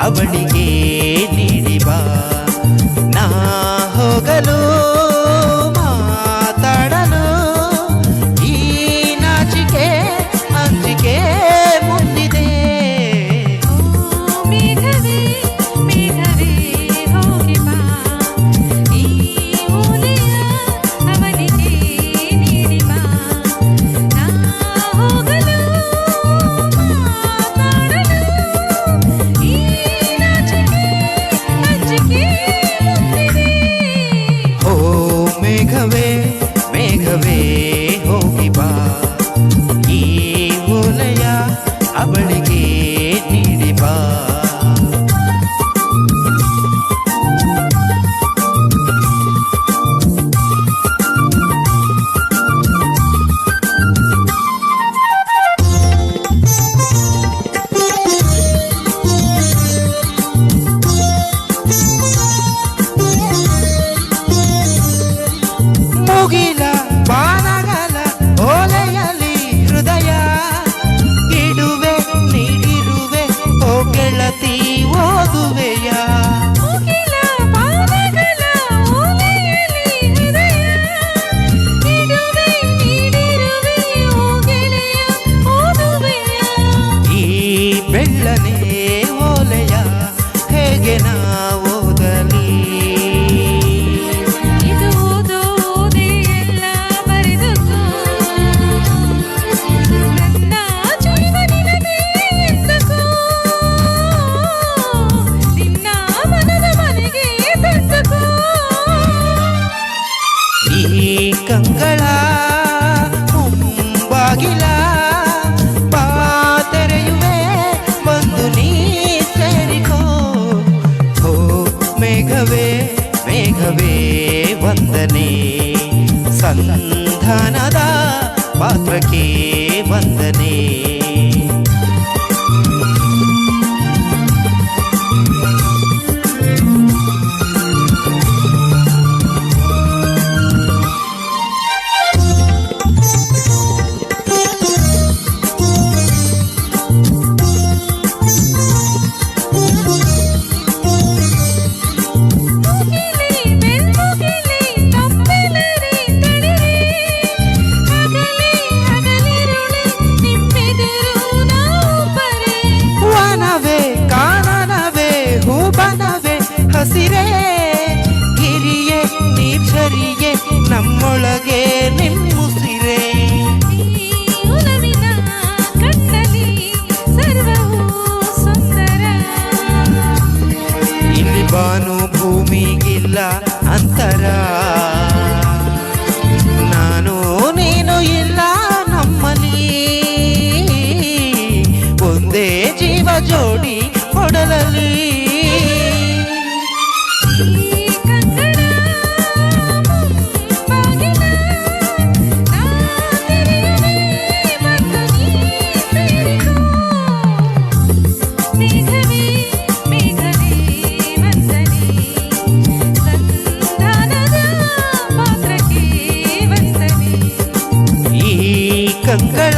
ಅವಳಿಗೆ ನೀಡಿ ಬಾ. ನಾ ಹೋಗಲು ಮಾತಾಡಲು ಈ ನಾಚಿಕೆ ಅಂಜಿಕೆ ಮುಂದಿದೆ. ಮೇಘವೇ ಮೇಘವೇ ಹೋಗಿ ಬಾ, ಈ ಓಲೆಯ ಅವನಿಗೆ ನೀಡಿ ಬಾ. ನಾ ಹೋಗಲು ಮಾತಾಡಲು ಈ ನಾಚಿಕೆ ಅಂಜಿಕೆ ಮುಂದಿದೆ. ಓ ಮೇಘವೇ ಮೇಘವೇ ಹೋಗಿ ಬಾ, ಈ ಓಲೆಯ ಅವಳಿಗೆ ನೀಡಿ ಬಾ. ಮುಗಿಲ ಬಾನಗಲ ಓಲೆಯಲ್ಲಿ ಹೃದಯ ಇಡುವೆ ನೀಡಿರುವೆ ಓ ಗೆಳತಿ ಓದುವೆಯ. ಮುಗಿಲ ಬಾನಗಳ ಓಲೆಯಲ್ಲಿ ಹೃದಯ ಇಡುವೆ ನೀಡಿರುವೆ ಓ ಗೆಳೆಯ ಓದುವೆಯ. ಈ ಬೆಳ್ಳನೆ ಓಲೆಯ ಹೇಗೆ ನಾ ಓದಲಿ. ಇದು ಓದೋದೇ ಎಲ್ಲ ಬರೆದದ್ದು ನನ್ನ ಜೀವ ನಿನಗೆ ಎಂದಕೋ, ನಿನ್ನ ಮನದ ಮನೆಗೆ ತಕ್ಕೋ. ಈ ಕಂಗಳ ಮುಂಬಾಗಿಲ ಬಾ ತೆರೆಯುವೆ ಬಂದು ನೀ ಸೇರಿಕೋ. ಓ ಮೇಘವೇ ಮೇಘವೇ ವಂದನೆ, ಸಂಧಾನದ ಪಾತ್ರಕ್ಕೆ ವಂದನೆ. ಮುಗಿಲಿ ಮೆಲ್ಮುಗಿಲಿ ತಪ್ಪೆಲ್ಲರಿ ತಡೆರೆ, ಹಗಲಿ ಹಗಲಿರುಳೆ ನಿಮ್ಮೆದುರು ನಾವು ಬರೆ. ವನವೇ ಕಾನನವೇ ಹೂಬನವೇ ಹಸಿರೇ ಗಿರಿಯೇ ನೀರ್ಛರಿಯೇ ನಮ್ಮೊಳಗೆ ನಿಮ್ಮುಸಿರೇ. ಈ ಒಲವಿನ ಕಣ್ಣಲ್ಲಿ ಸರ್ವವೂ ಸುಂದರ. ಇಲ್ಲಿ ಬಾನು ಭೂಮಿಗಿಲ್ಲ ಅಂತರ, ನಾನು ನೀನು ಇಲ್ಲ ನಮ್ಮಲ್ಲಿ ಒಂದೇ ಜೀವ ಜೋಡಿ ಕೊಡಲಲ್ಲಿ. ಈ ಕಂಗಳ ಮುಂಬಾಗಿಲ ನಾ ತೆರೆಯುವೆ ಬಂದು ನೀ ಸೇರಿಕೋ. ಮೇಘವೇ ಮೇಘವೇ ವಂದನೆ, ಸಂಧಾನದ ಪಾತ್ರಕ್ಕೆ ವಂದನೆ. ಈ ಕಂಗಳ